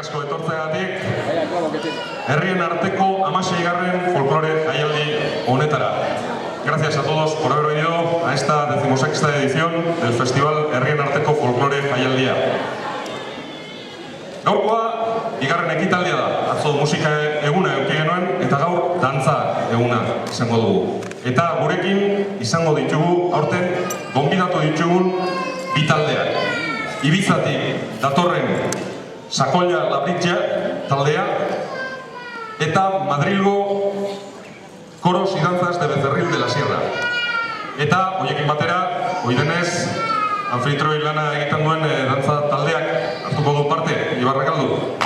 asko etortzeagatik herrien arteko 16. folklore jaialdi honetara. Gracias a todos por haber venido a esta 16ª edición del Festival Herrien Arteko Folklore Jaialdia. Gaurkoa, bigarren ekitaldia da. Atzo musika eguna eduki genuen eta gaur dantza eguna izango dugu. Eta gurekin izango ditugu aurten gonbidatu ditugun bi taldeak. Ibizatik datorren Sakolla Labritja taldea eta Madrilgo Coros y Danzas de Becerril de la Sierra. Eta hoiekin batera, oidenez, anfitrioi lana egiten duen dantza taldeak hartuko du parte, Ibar Rekaldu.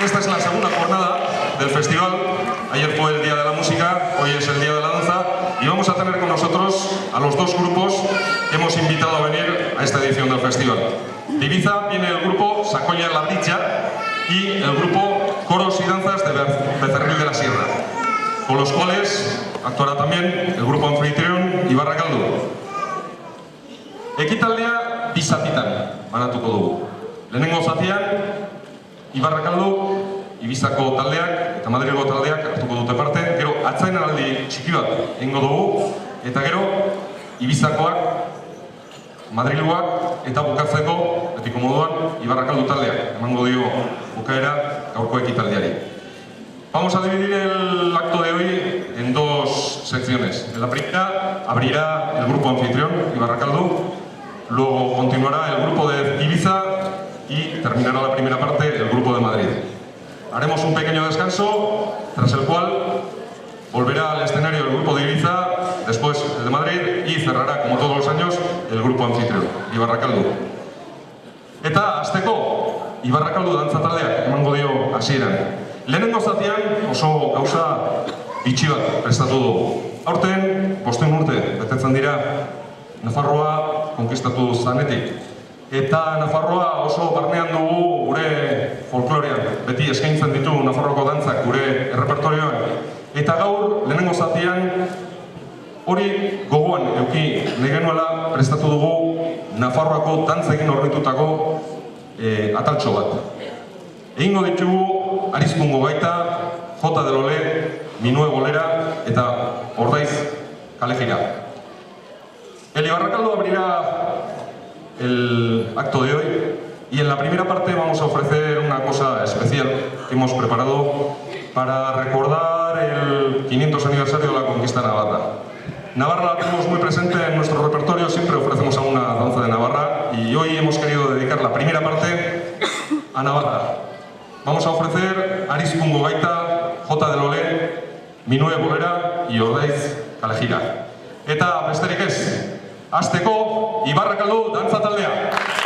Esta es la segunda jornada del festival. Ayer fue el Día de la Música, hoy es el Día de la Danza y vamos a tener con nosotros a los dos grupos que hemos invitado a venir a esta edición del festival. De Ibiza viene el grupo Sakolla Labritja y el grupo Coros y Danzas de Becerril de la Sierra, con los cuales actuará también el grupo anfitrión Ibar Rekaldu. Ekitaldea bi zatitan banatuko dugu. Lehenengo zatian Ibar Rekaldu, Ibizako taldeak eta Madrilgo taldeak hartuko dute parte, gero atzainaldi txiki bat egingo dugu, eta gero Ibizakoak, Madrilgoak eta bukatzeko, betiko moduan, Ibar Rekaldu taldeak emango dio bukaera gaurko ekitaldiari. Vamos a dividir el acto de hoy en dos secciones. En la primera abrirá el grupo anfitrión, Ibar Rekaldu, luego continuará el grupo de Ibiza y terminará la primera parte el grupo de Madrid. Haremos un pequeño descanso, tras el cual volverá al escenario el grupo de Ibiza, después el de Madrid y cerrará, como todos los años, el grupo anfitrión, Ibar Rekaldu. Eta hasteko, Ibar Rekaldu dantza taldeak emango dio hasieran. Lehenengo zatian oso gauza bitxi bat prestatu dugu. Aurten, 5 urte betetzen dira Nafarroa konkistatu zanetik. Eta Nafarroa oso barnean dugu gure folklorean. Beti eskaintzen ditu Nafarroko dantzak gure errepertorioan. Eta gaur, lehenengo zatian, hori gogoan eduki nahi genuela prestatu dugu Nafarroako dantzekin horretutako ataltxo bat. Egingo ditugu Arizkungo gaita, Jota del Ole, Minue Bolera eta Ordaiz Kalejira. El Ibar Rekaldu abrirá el acto de hoy y en la primera parte vamos a ofrecer una cosa especial que hemos preparado para recordar el 500 aniversario de la conquista navarra. Navarra la tenemos muy presente en nuestro repertorio, siempre ofrecemos alguna danza de Navarra y hoy hemos querido dedicar la primera parte a Navarra. Vamos a ofrecer Arizkungo gaita, Jota del Ole, Minue Bolera y Ordaiz Kalejira. Eta besterik ez, hasteko Ibar Rekaldu dantza taldea. ¡Ibar Rekaldu!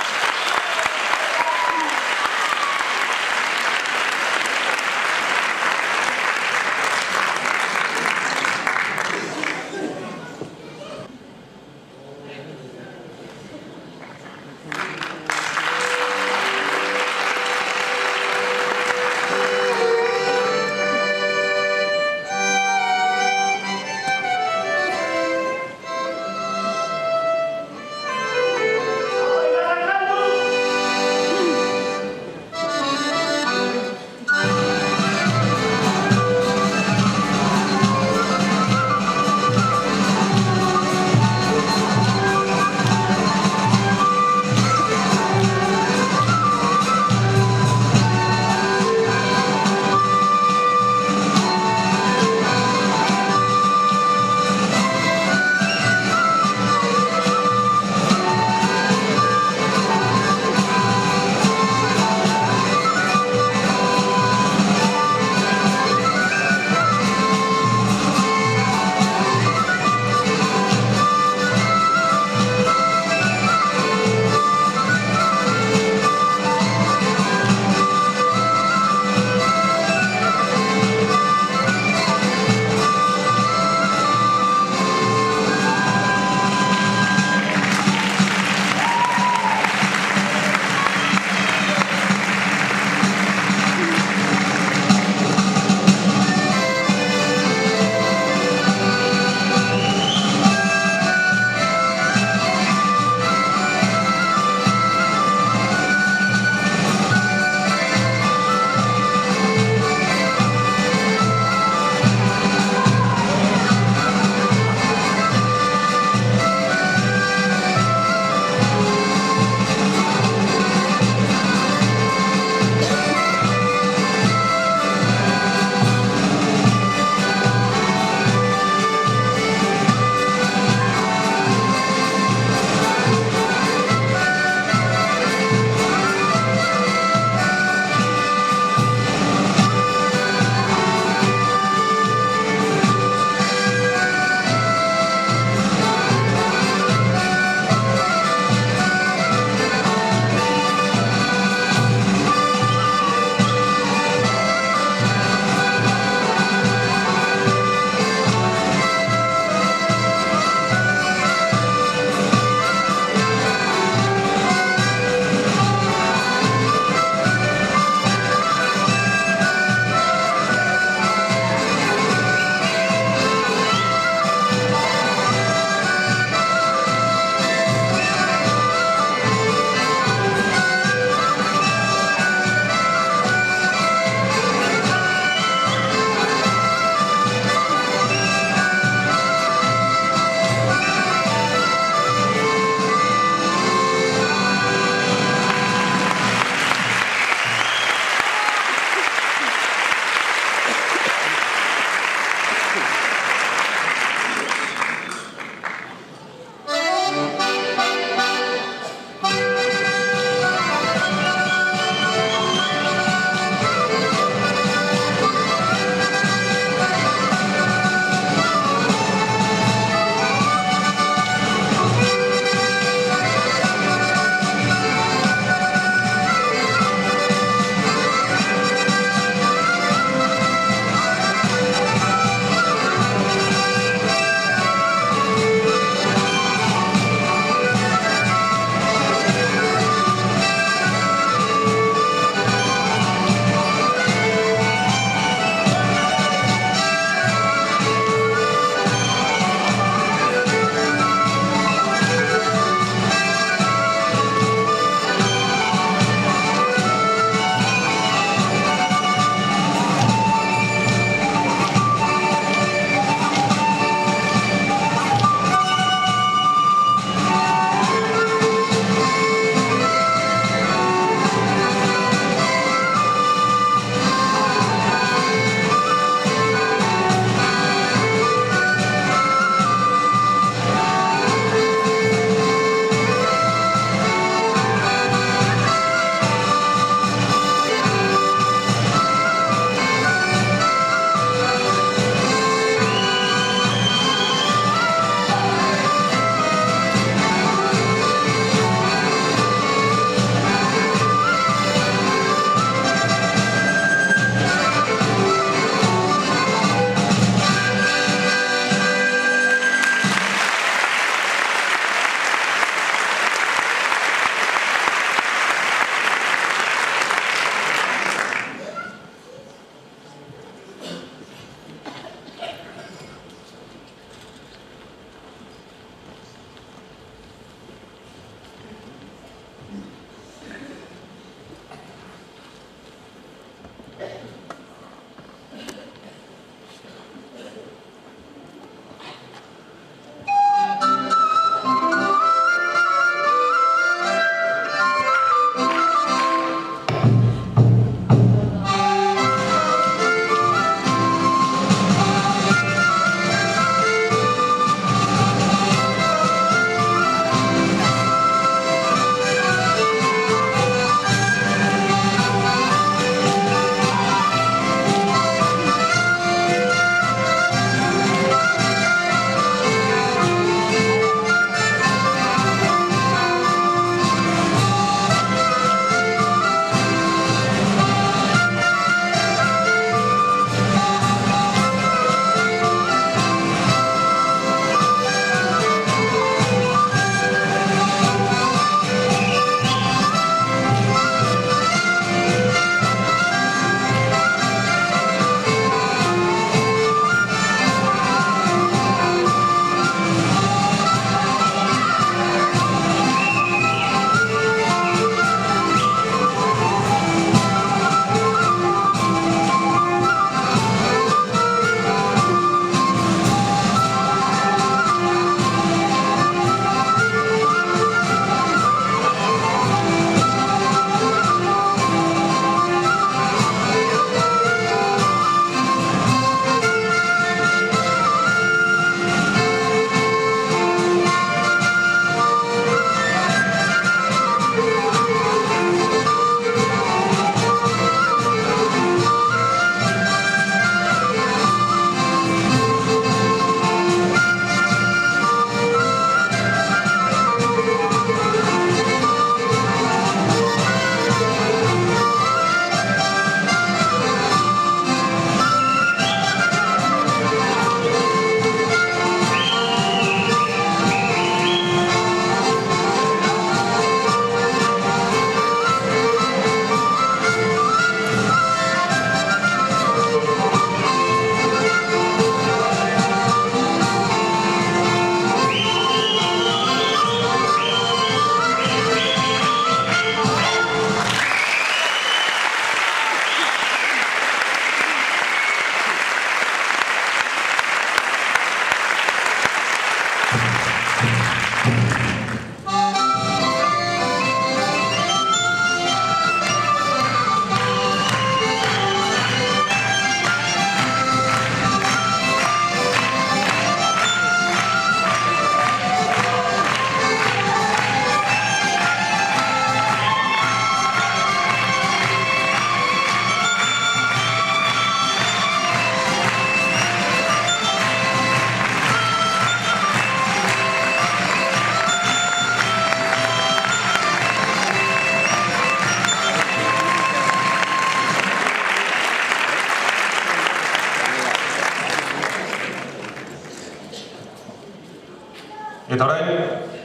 Eta orain,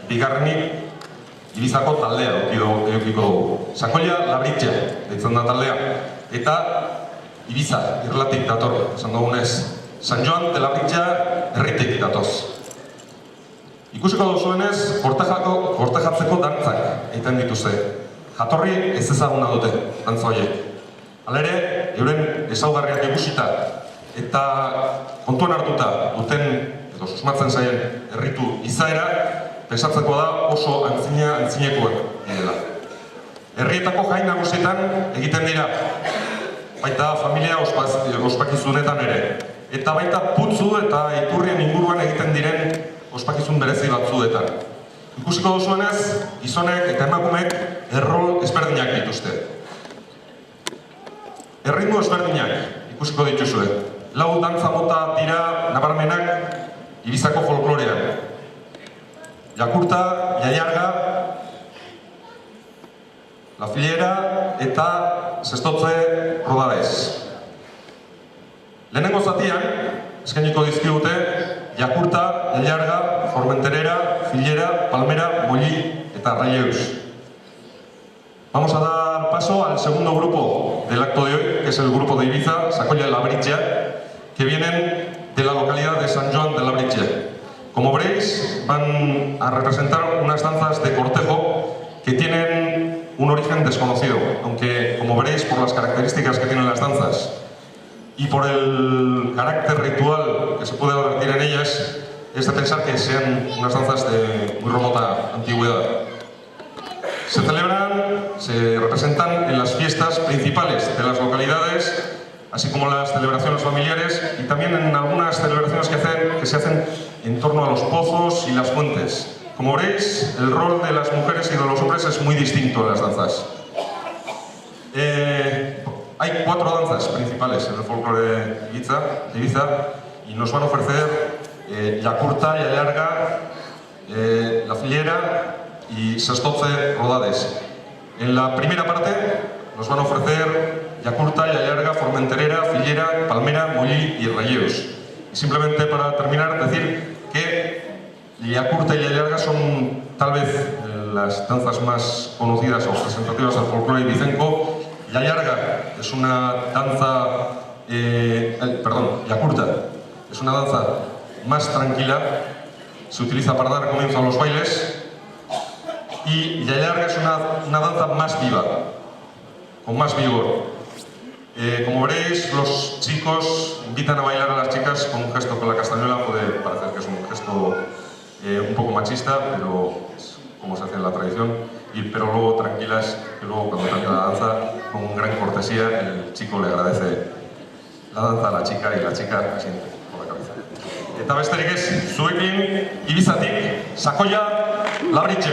bigarrenik, Ibizako taldea edukiko dugu. Sakoia Labritxe, deitzen da taldea. Eta Ibiza, irlatik dator, esan dugunez. San Joan de Labritxe herritik datoz. Ikusiko duzuenez, kortejatzeko dantzak egiten dituzte. Jatorri ez ezaguna dute, dantza horiek. Halere, euren ezaugarriak ikusita eta kontuan hartuta duten, edo susmatzen zaien herritu izaera, pensatzeko da oso antzinekoak direla. Herrietako jai nagusietan egiten dira, baita familia ospakizunetan ere. Eta baita putzu eta iturrien inguruan egiten diren ospakizun berezi batzuetan. Ikusiko duzuenez, gizonek eta emakumeek errol ezberdinak dituzte. Erritmo ezberdinak ikusiko dituzue. Lau dantza mota dira nabarmenak Ibizako folklorean. Yakurta, Yayarga, La Filiera eta Zestotze Rodades. Lehenengo zatian, eskainiko dizkigute, Yakurta, Yayarga, Formenterera, Filiera, Palmera, Molli eta Rayeus. Vamos a dar paso al segundo grupo del acto de hoy, que es el grupo de Ibiza, Sakoia Labritxe, que vienen de la localidad de San Joan de Labritxe. Como veréis, van a representar unas danzas de cortejo que tienen un origen desconocido, aunque, como veréis, por las características que tienen las danzas y por el carácter ritual que se puede advertir en ellas, es de pensar que sean unas danzas de muy remota antigüedad. Se celebran, se representan en las fiestas principales de las localidades, así como las celebraciones familiares y también en algunas celebraciones que se hacen en torno a los pozos y las fuentes. Como veréis, el rol de las mujeres y de los hombres es muy distinto en las danzas. Hay 4 danzas principales en el folclore de Ibiza y nos van a ofrecer Yakurta, Yayarga, La Filiera y Zestotze Rodades. En la primera parte nos van a ofrecer Yakurta, Yayarga, Formenterera, Filiera, Palmera, Molli y Rayeus. Y simplemente para terminar, decir que Yakurta y Yayarga son tal vez las danzas más conocidas o representativas del folclore ibicenco. Yayarga es una danza, Yakurta es una danza más tranquila, se utiliza para dar comienzo a los bailes. Y Yayarga es una danza más viva, con más vigor. Como veréis, los chicos invitan a bailar a las chicas con un gesto con la castañuela. Puede parecer que es un gesto un poco machista, pero es como se hace en la tradición. Pero luego tranquilas, que luego cuando termina la danza, con gran cortesía, el chico le agradece la danza a la chica y la chica asiente con la cabeza. Eta besterik ez, zuekin Ibizatik, Sakoia Labritxe.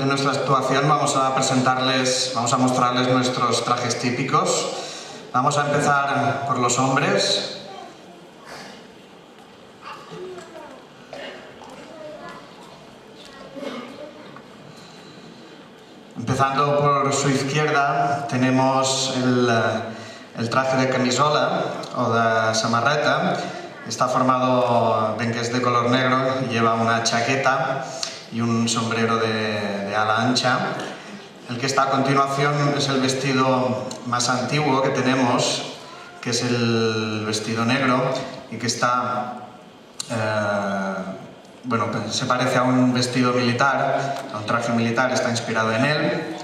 nuestra actuación vamos a mostrarles nuestros trajes típicos. Vamos a empezar por los hombres. Empezando por su izquierda tenemos el traje de camisola o de samarreta. Está formado, ven que es de color negro y lleva una chaqueta y un sombrero de ala ancha. El que está a continuación es el vestido más antiguo que tenemos, que es el vestido negro y que está, se parece a un vestido militar, a un traje militar, está inspirado en él.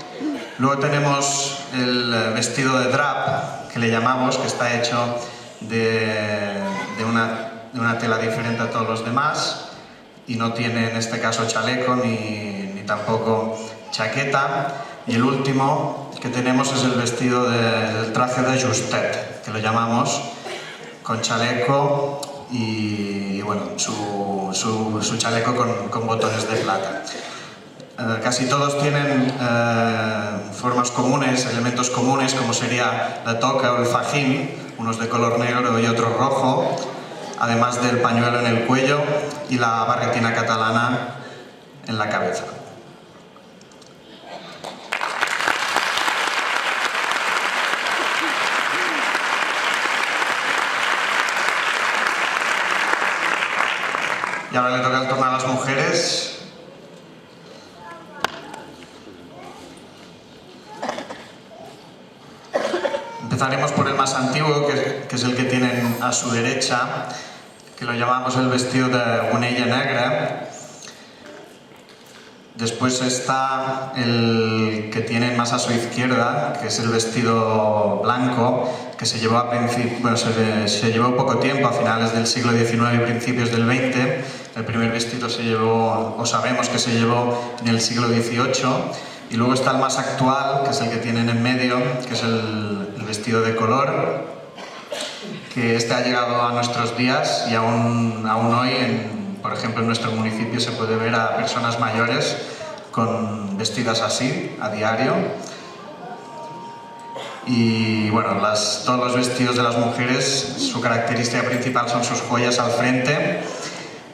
Luego tenemos el vestido de drap, que le llamamos, que está hecho de una tela diferente a todos los demás y no tiene en este caso chaleco ni tampoco chaqueta. Y el último que tenemos es el vestido del traje de justet, que lo llamamos, con chaleco y bueno, su chaleco con botones de plata. Casi todos tienen formas comunes, elementos comunes, como sería la toca o el fajín, unos de color negro y otros rojo, además del pañuelo en el cuello y la barretina catalana en la cabeza. Y ahora le toca el turno a las mujeres. Empezaremos por el más antiguo, que es el que tienen a su derecha, que lo llamamos el vestido de gonella negra. Después está el que tienen más a su izquierda, que es el vestido blanco, que se llevó se llevó poco tiempo, a finales del siglo XIX y principios del XX. El primer vestido sabemos que se llevó en el siglo XVIII. Y luego está el más actual, que es el que tienen en medio, que es el vestido de color, que este ha llegado a nuestros días y aún hoy, por ejemplo, en nuestro municipio se puede ver a personas mayores vestidas así, a diario. Y bueno, todos los vestidos de las mujeres, su característica principal son sus joyas al frente.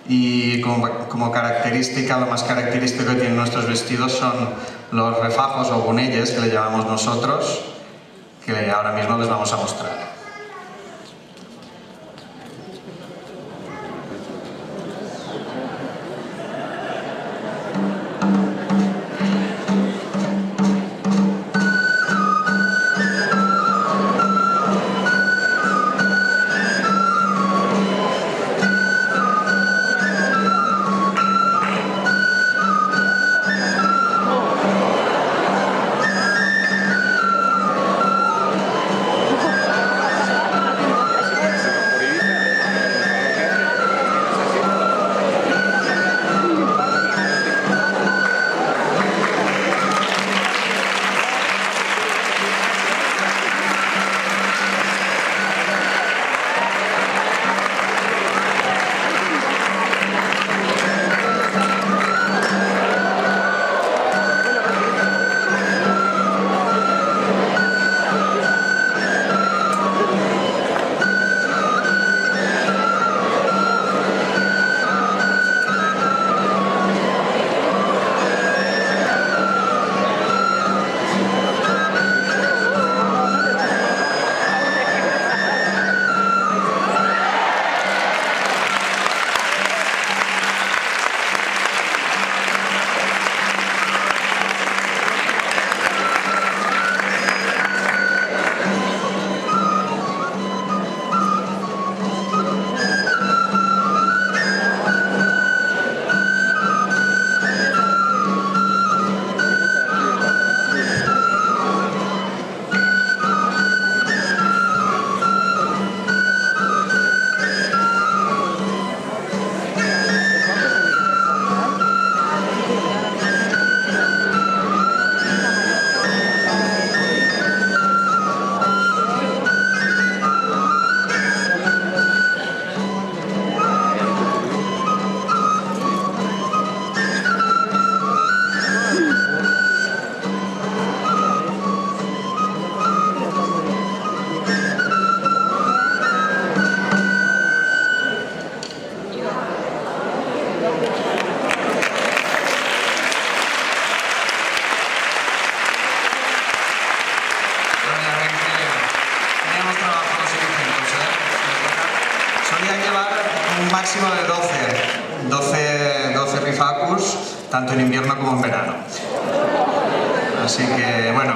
Y como característica, lo más característico que tienen nuestros vestidos son los refajos o gonelles, que le llamamos nosotros, que ahora mismo les vamos a mostrar. turno de 12 rifacus, tanto en invierno como en verano. Así que, bueno,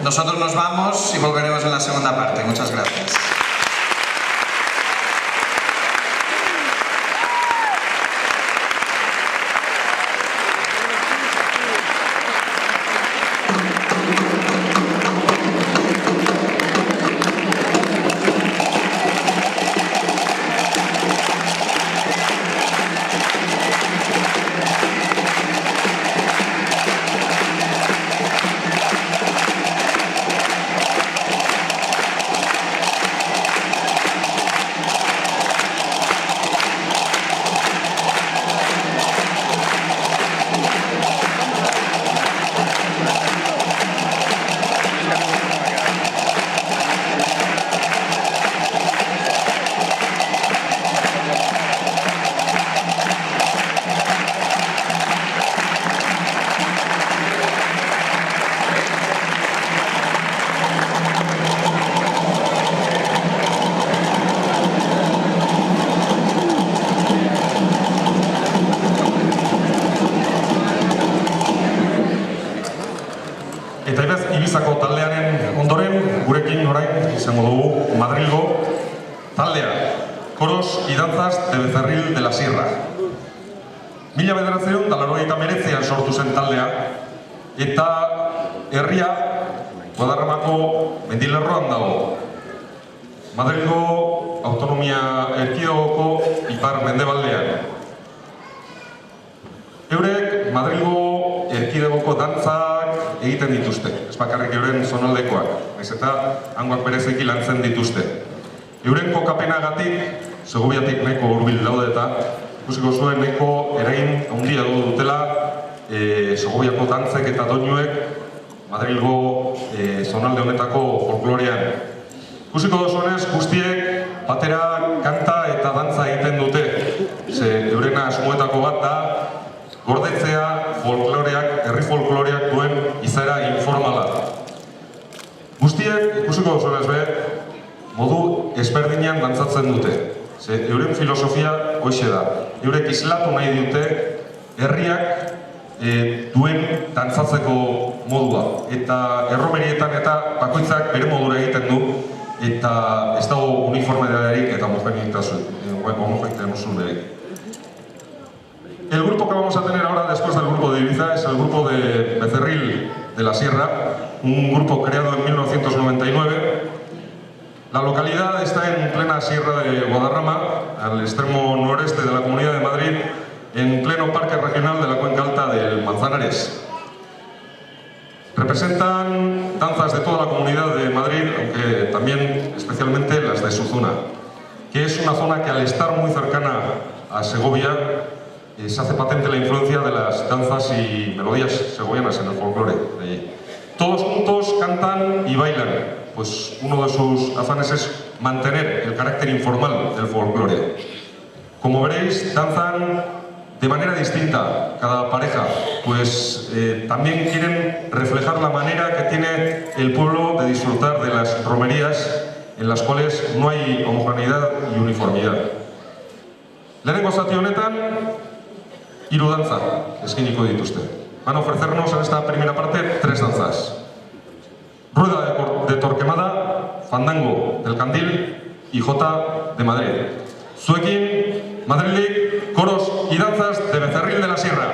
nosotros nos vamos y volveremos en la segunda parte. Muchas gracias. Eta Ibizako taldearen ondoren, gurekin orain izango dugu Madrilgo taldea, Coros y Danzas de Becerril de la Sierra. 1989an sortu zen taldea, eta herria Guadarramako mendilerroan dago. Madrilgo autonomia erkidegoko ipar mendebaldean. Eurek Madrilgo erkidegoko dantzak egiten dituzte, ez bakarrik euren zonaldekoak, ez eta hangoak bereziki lantzen dituzte. Euren kokapenagatik, Segoviatik nahiko hurbil daude eta ikusiko zuen nahiko eragin handia dutela Segoviako dantzek eta doinuek Madrilgo zonalde honetako folklorean. Ikusiko zuenez, guztiek batera kanta eta dantza egiten dute, ze eurena asmoetako bat da gordetzea folkloreak, herri folkloreak duen izaera informala. Guztiek, ikusiko zuenez be, modu ezberdinean dantzatzen dute. Ze euren filosofia hoxe da. Eurek islatu nahi dute herriak duen dantzatzeko modua. Eta erromerietan eta bakoitzak bere modura egiten du, eta ez dago uniformidaderik eta homogeneitasun. El grupo que vamos a tener ahora, después del grupo de Ibiza, es el grupo de Becerril de la Sierra, un grupo creado en 1999. La localidad está en plena Sierra de Guadarrama, al extremo noreste de la Comunidad de Madrid, en pleno Parque Regional de la Cuenca Alta del Manzanares. Representan danzas de toda la Comunidad de Madrid, aunque también especialmente las de su zona, que es una zona que al estar muy cercana a Segovia, se hace patente la influencia de las danzas y melodías segovianas en el folclore de allí. Todos juntos cantan y bailan, pues uno de sus afanes es mantener el carácter informal del folclore. Como veréis, danzan de manera distinta cada pareja, pues también quieren reflejar la manera que tiene el pueblo de disfrutar de las romerías en las cuales no hay homogeneidad y uniformidad. Lehenengo zati honetan, hiru dantza eskainiko dituzte. Van a ofrecernos en esta primera parte 3 danzas. Rueda de Torquemada, Fandango del Candil y Jota de Madrid. Zuekin, Madrilik, Coros y Danzas de Becerril de la Sierra.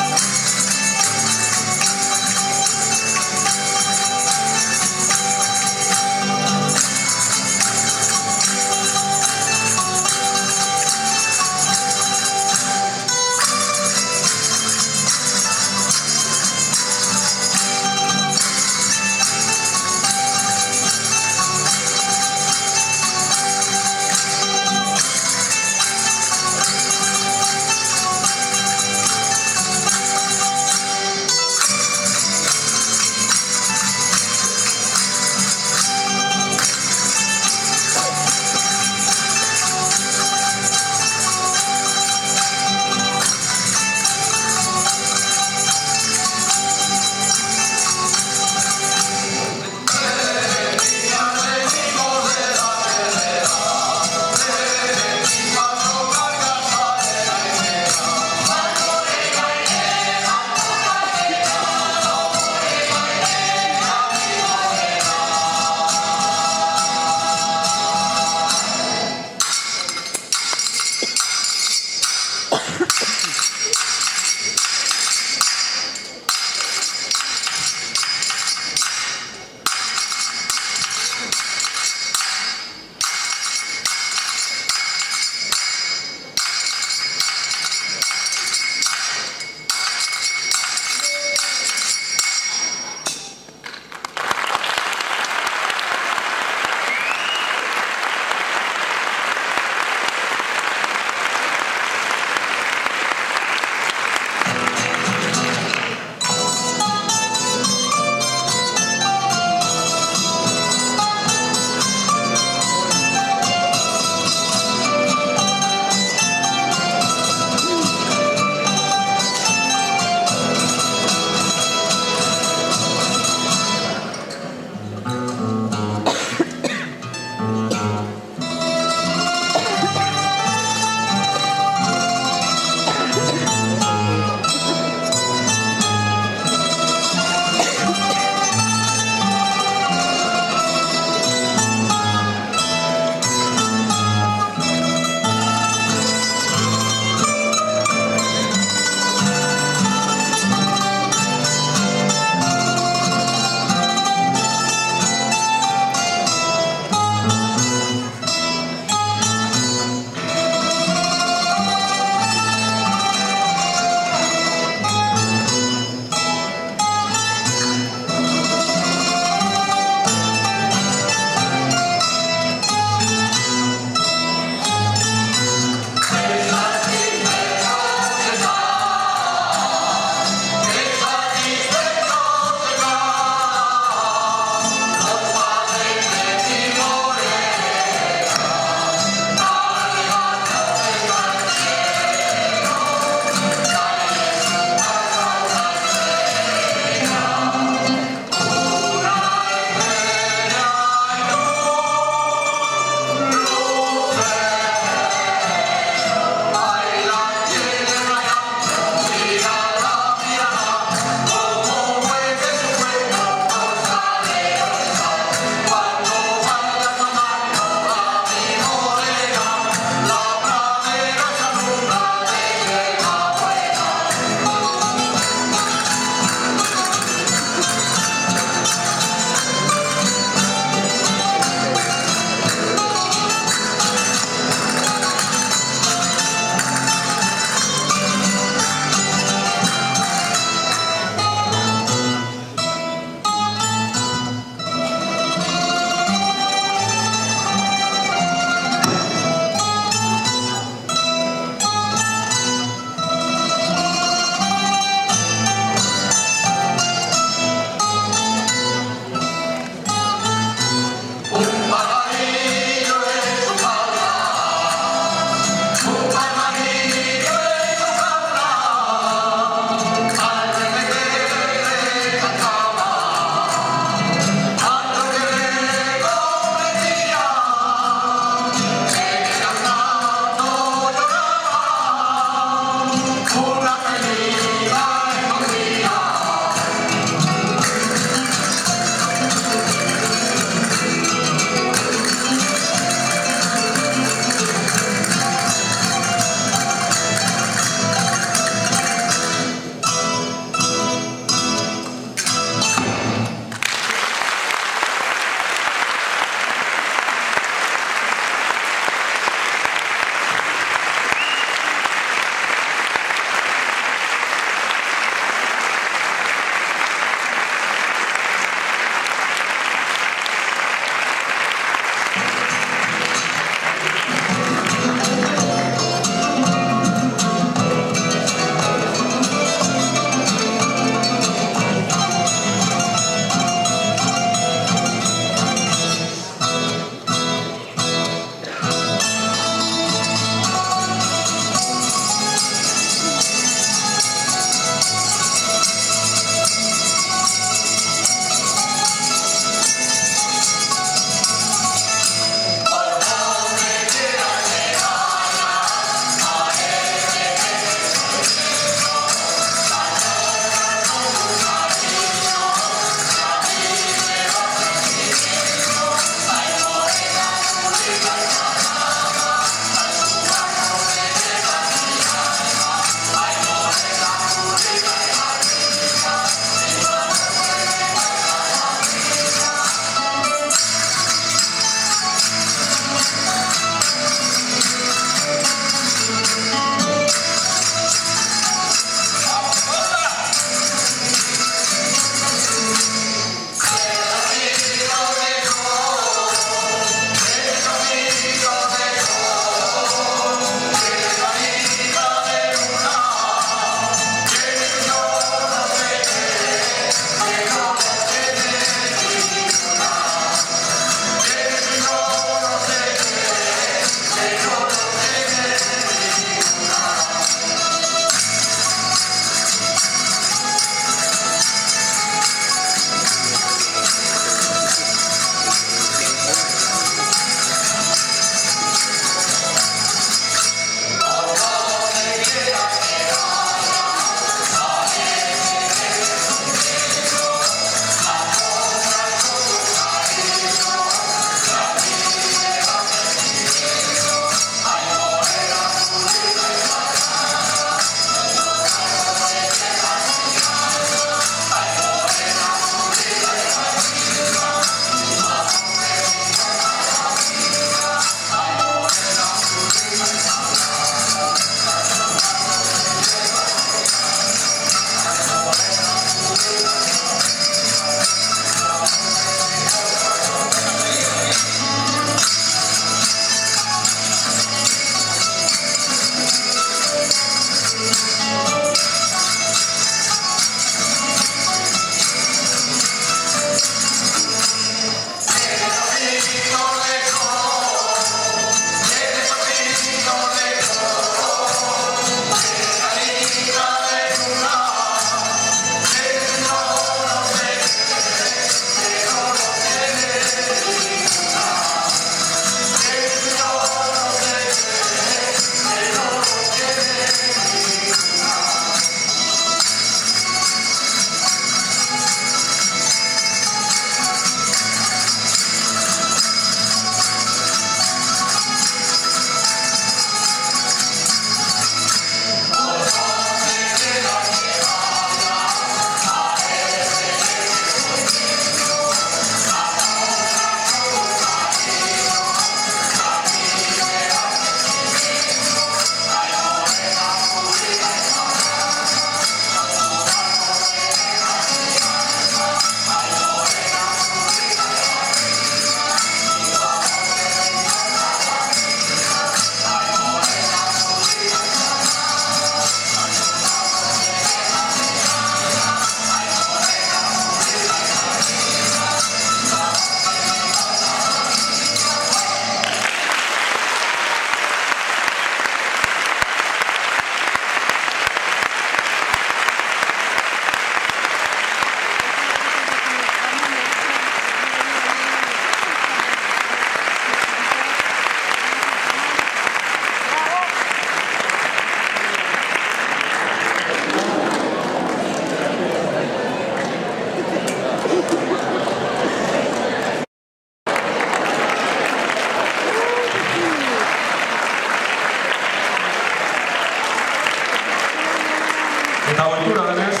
Eta ohitura denez,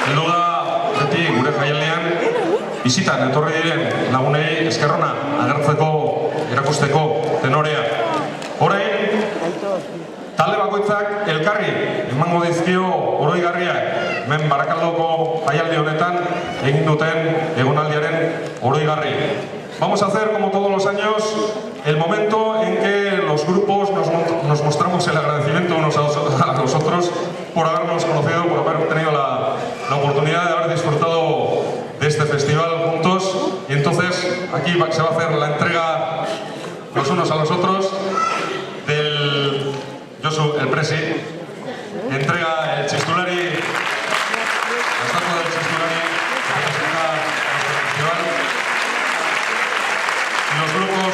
heldu da beti gure jaialdian bisitan etorri diren lagunei esker ona agertzeko, erakusteko tenorea. Orain, talde bakoitzak elkarri emango dizkio oroigarriak hemen Barakaldoko jaialdi honetan egin duten egonaldiaren oroigarri. Vamos a hacer, como todos los años, el momento en que los grupos nos mostramos el agradecimiento unos a los otros por habernos conocido, por haber tenido la oportunidad de haber disfrutado de este festival juntos. Y entonces aquí se va a hacer la entrega los unos a los otros del Josu, el Presi, entrega el Chistulari, la estatua del Chistulari que representa nuestro festival. Y los grupos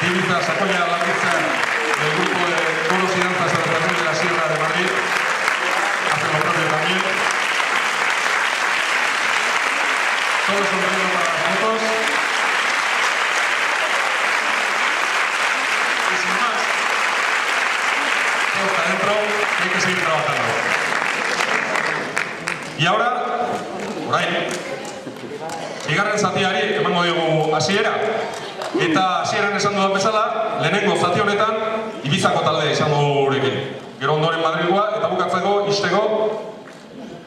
de Ibiza, Sacoya, La Pizza, del grupo de Coros y Danzas de la Región de la Sierra de Madrid, hacen lo propio también. Todos sonriendo para las fotos. Y sin más, todo está dentro y hay que seguir trabajando. Y ahora, por ahí, bigarren zatiari emango diogu hasiera. Eta hasieran esan dudan bezala, lehenengo zati honetan Ibizako taldea izango gurekin. Gero ondoren Madrilgoa eta bukatzeko isteko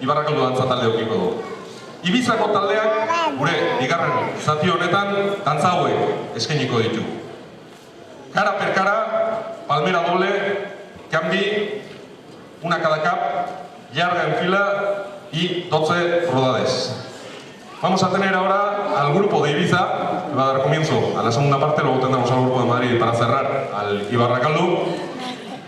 Ibarrakaldu dantza talde eukiko du. Ibizako taldeak gure bigarren zati honetan dantza hauek eskainiko ditu. Cara per cara, palmera doble, cambi, una cada cap, llarga en fila y 12 rodades. Vamos a tener ahora al grupo de Ibiza, que va a dar comienzo a la segunda parte, luego tendremos al grupo de Madrid para cerrar al Ibarrakaldu.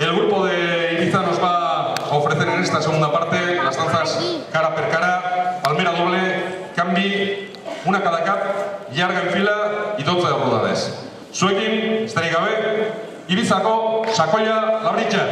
El grupo de Ibiza nos va a ofrecer en esta segunda parte las danzas cara per cara, palmera doble, cambi, una cada cap, llarga en fila y 12 rodades. Zuekin, esterik gabe, Ibizako Sakoia Labritxa.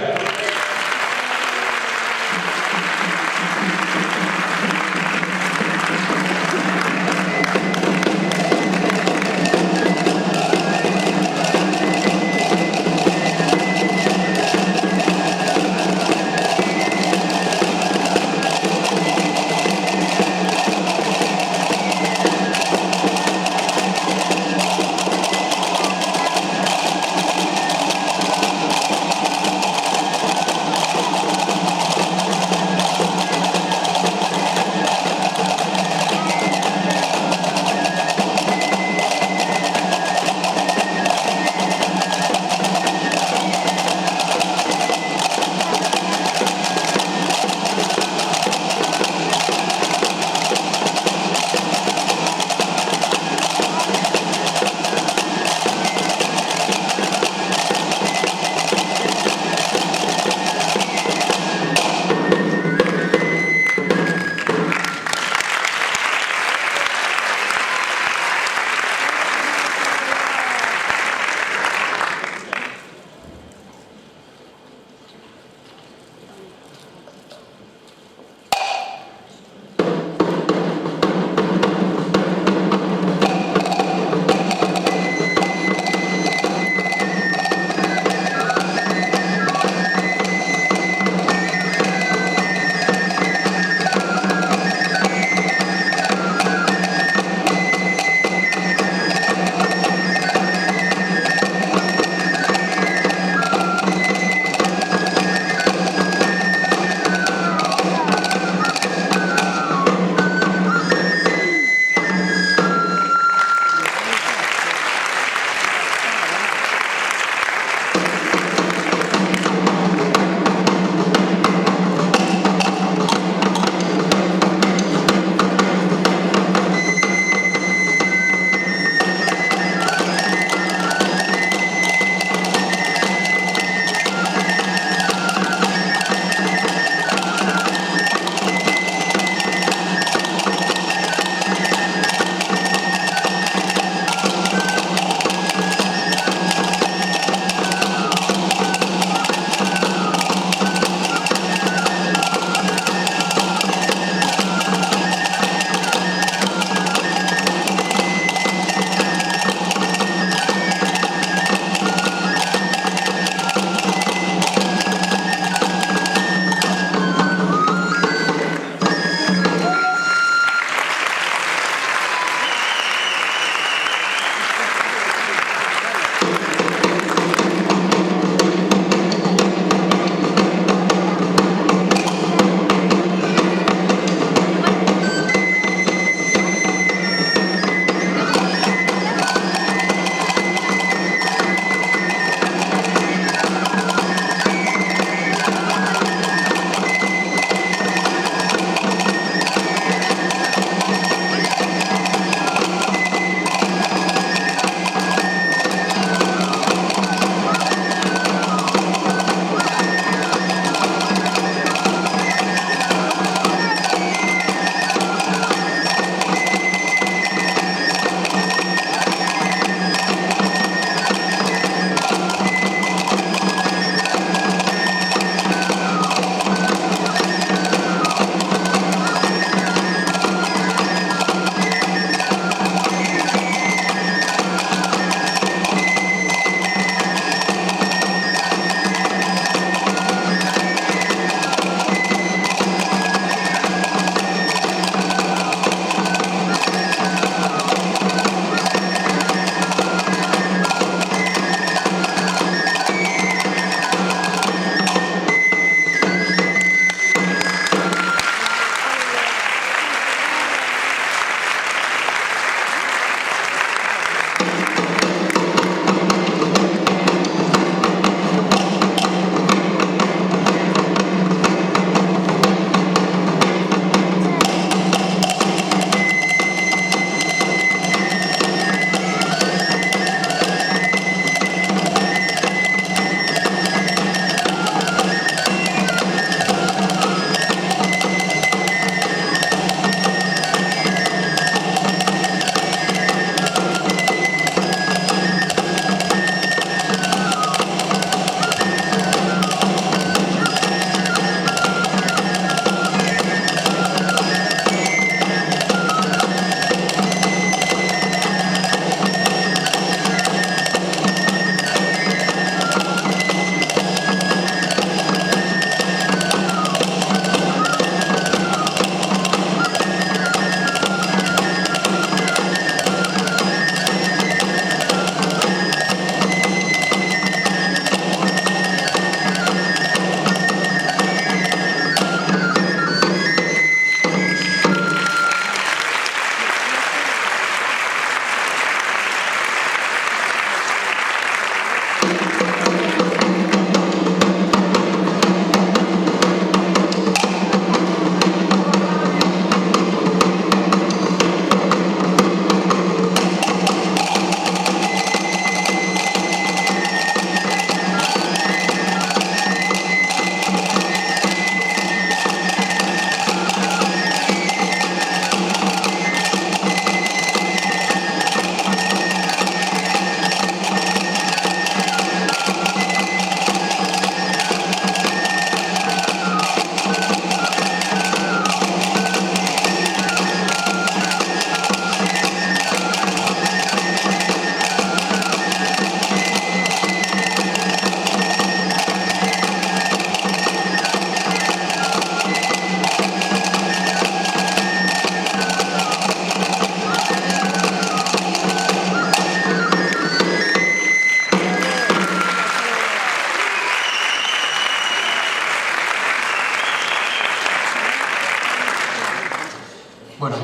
Bueno,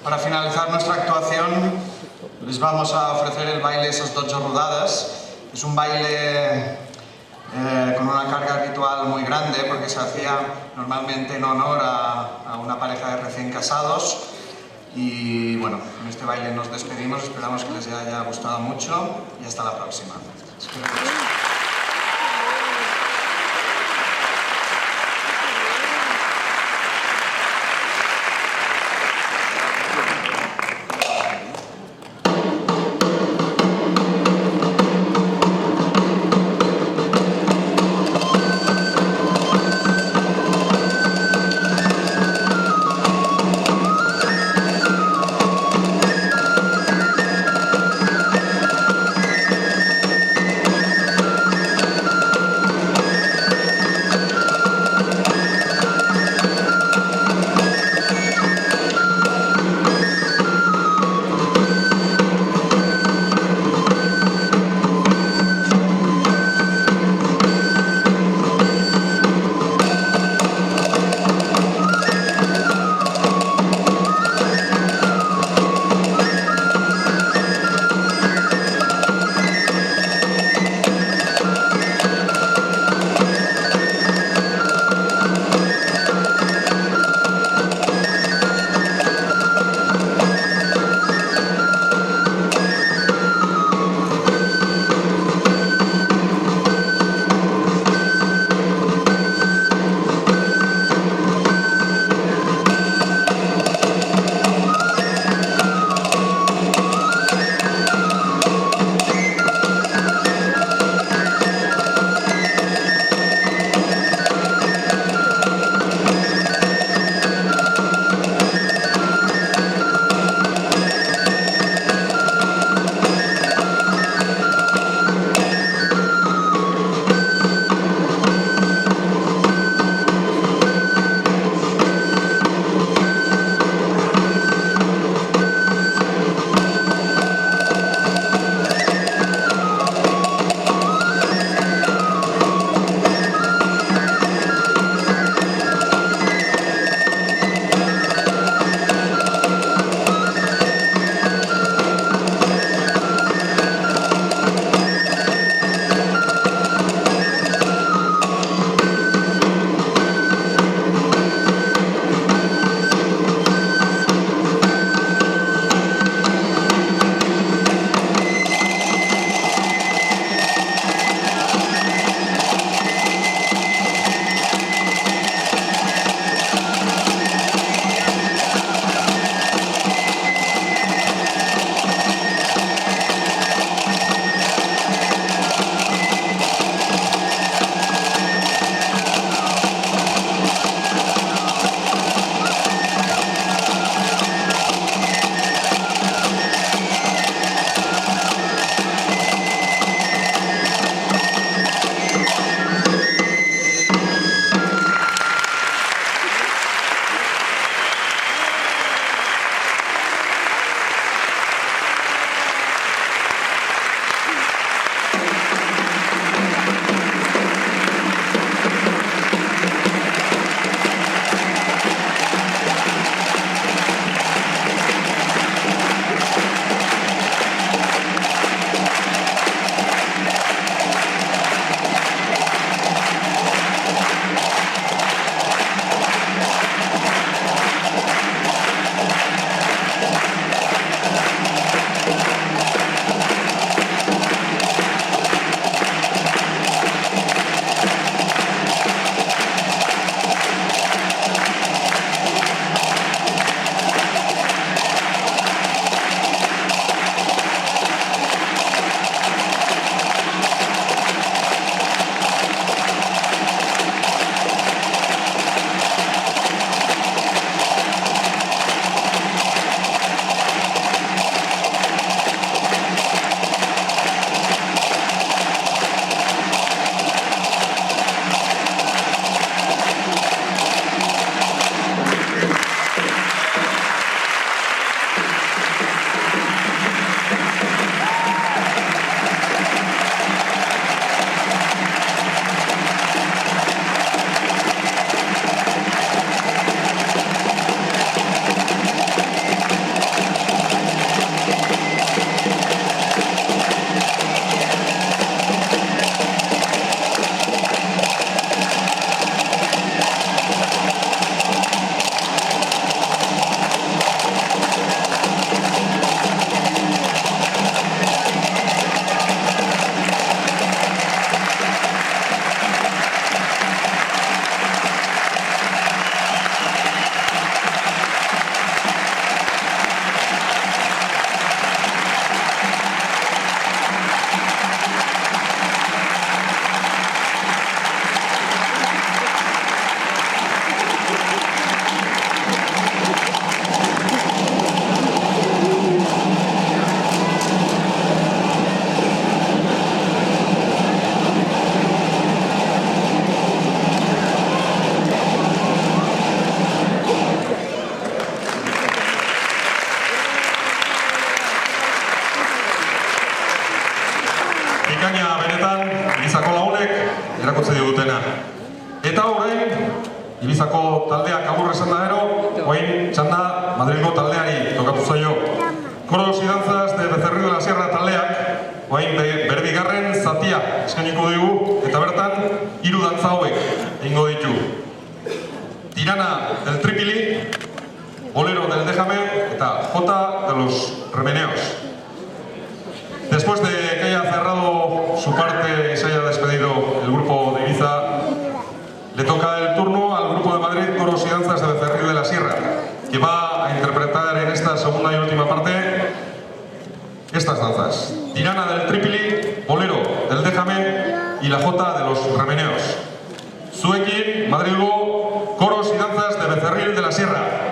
para finalizar nuestra actuación les vamos a ofrecer el baile Esas 12 rodadas. Es un baile con una carga ritual muy grande porque se hacía normalmente en honor a una pareja de recién casados. Y bueno, con este baile nos despedimos, esperamos que les haya gustado mucho y hasta la próxima. txanda Madrilgo taldeari tokatu zaio. Coros y danzas de Becerril de la Sierra taldeak, oain berbigarren zatia eskainiko digu, eta bertan 3 dantza hauek egingo ditu. Tirana del Tripili, Bolero del Déjame eta Jota de los Remeneos. Después de que haya cerrado su parte y se haya despedido el grupo de Ibiza, le toca el turno al grupo de Madrid Coros y Danzas de Becerril de la Sierra, que va a interpretar en esta segunda y última parte estas danzas. Tirana del Tripili, Bolero del Déjame y la Jota de los Remeneos. Zuekin, Madrilgo, Coros y Danzas de Becerril de la Sierra.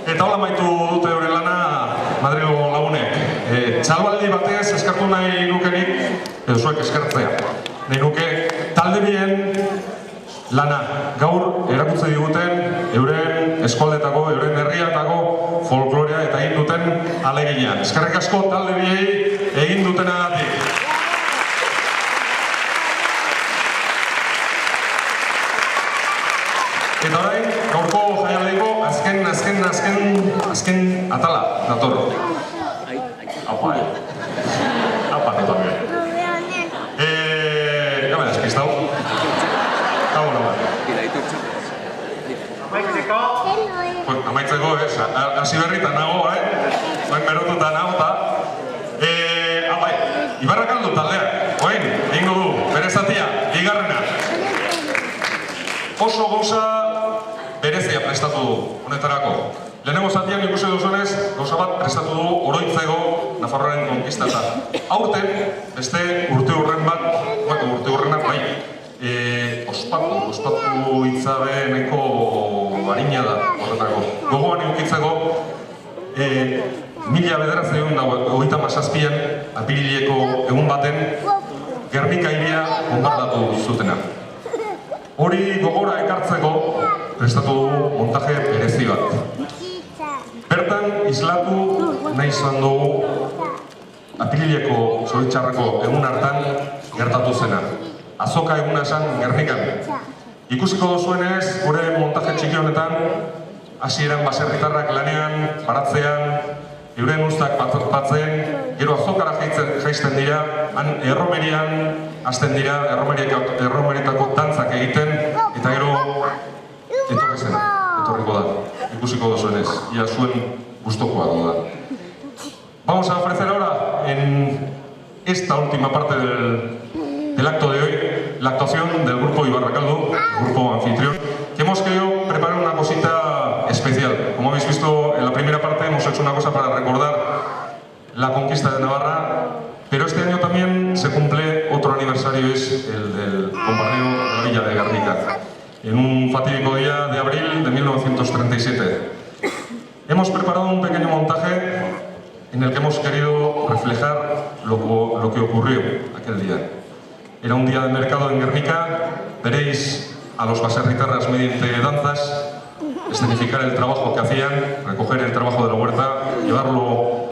Eta hola maitu dute hori lana Madrilgo lagunek. Txalbaldi batez eskartu nahi nukenik, edo zuek eskartzea. Nahi nuke talde bien lana gaur erakutze diguten euren eskualdetako, euren herriatako folklorea eta egin duten aleginean. Eskerrik asko talde biei egin dutenagatik. Eta orain, gaurko jaialdiko azken atala dator. Apa, Apa, no también. Ya me he despistado. Cago en la mano. Amaitzeko, hasi berritan nago, Oain berotuta nago, eta... bai, Ibarrakaldu taldeak, oain, egingo du, bere zatia, bigarrena. Oso gauza berezia prestatu du honetarako. Lehenengo zatian ikusi duzunez, gauza bat prestatu du oroitzeko Nafarroaren konkistata. Aurten, beste urte hurren bai, ospatu hitzabe nahiko harina da horretako. Gogoan edukitzeko, 1937an apirileko egun baten Gernika hiria bombardatu zutena. Hori gogora ekartzeko prestatu dugu montaje berezi bat. Bertan islatu nahi izan dugu apirileko zoritxarreko egun hartan gertatu zena. Azoka eguna esan Gernikan. Ikusiko duzuenez, gure montaje txiki honetan, hasieran baserritarrak lanean, baratzean, euren ustak batzen, gero azokara jaisten dira, han erromerian hasten dira, erromeritako dantzak egiten, eta gero etorriko da, ikusiko duzuenez, ia zuen gustokoa da. Vamos a ofrecer ahora, en esta última parte del acto de hoy, la actuación del grupo Ibarrakaldu, el grupo anfitrión, que hemos querido preparar una cosita especial. Como habéis visto en la primera parte, hemos hecho una cosa para recordar la conquista de Navarra, pero este año también se cumple otro aniversario, es el del bombardeo de la villa de Gernika, en un fatídico día de abril de 1937. Hemos preparado un pequeño montaje en el que hemos querido reflejar lo que ocurrió aquel día. Era un día de mercado en Gernika, veréis a los baserritarras mediante danzas escenificar el trabajo que hacían, recoger el trabajo de la huerta, llevarlo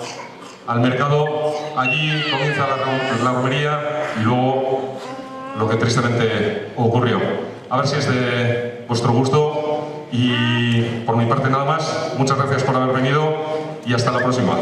al mercado. Allí comienza la romería y luego lo que tristemente ocurrió. A ver si es de vuestro gusto y por mi parte nada más. Muchas gracias por haber venido y hasta la próxima.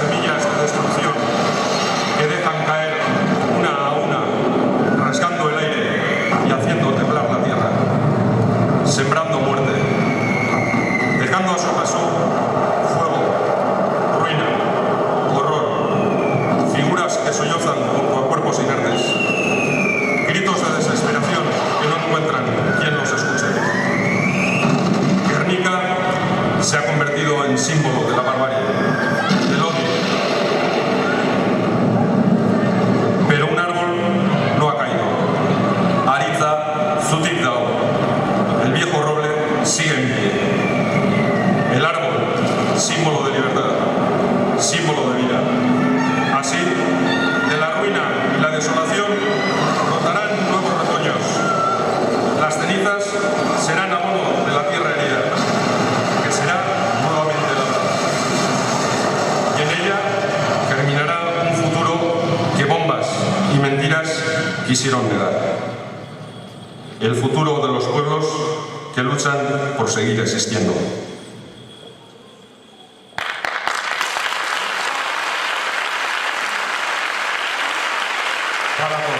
semillas de destrucción que dejan caer una a una, rasgando el aire y haciendo temblar la tierra, sembrando muerte, dejando a su paso fuego, ruina, horror, figuras que sollozan junto a cuerpos inertes, gritos de desesperación que no encuentran quien los escuche. Guernica se ha convertido en símbolo de la barbarie, del odio. Pero un árbol no ha caído. Aritza zutik dago. El viejo roble sigue en pie. El árbol, símbolo de libertad, símbolo de vida. Así, de la ruina y la desolación brotarán nuevos retoños. Las cenizas serán abono de la tierra herida, que será nuevamente labrada. Y en ella germinará un futuro que bombas y mentiras quisieron negar. El futuro de los pueblos que luchan por seguir existiendo. Para todos.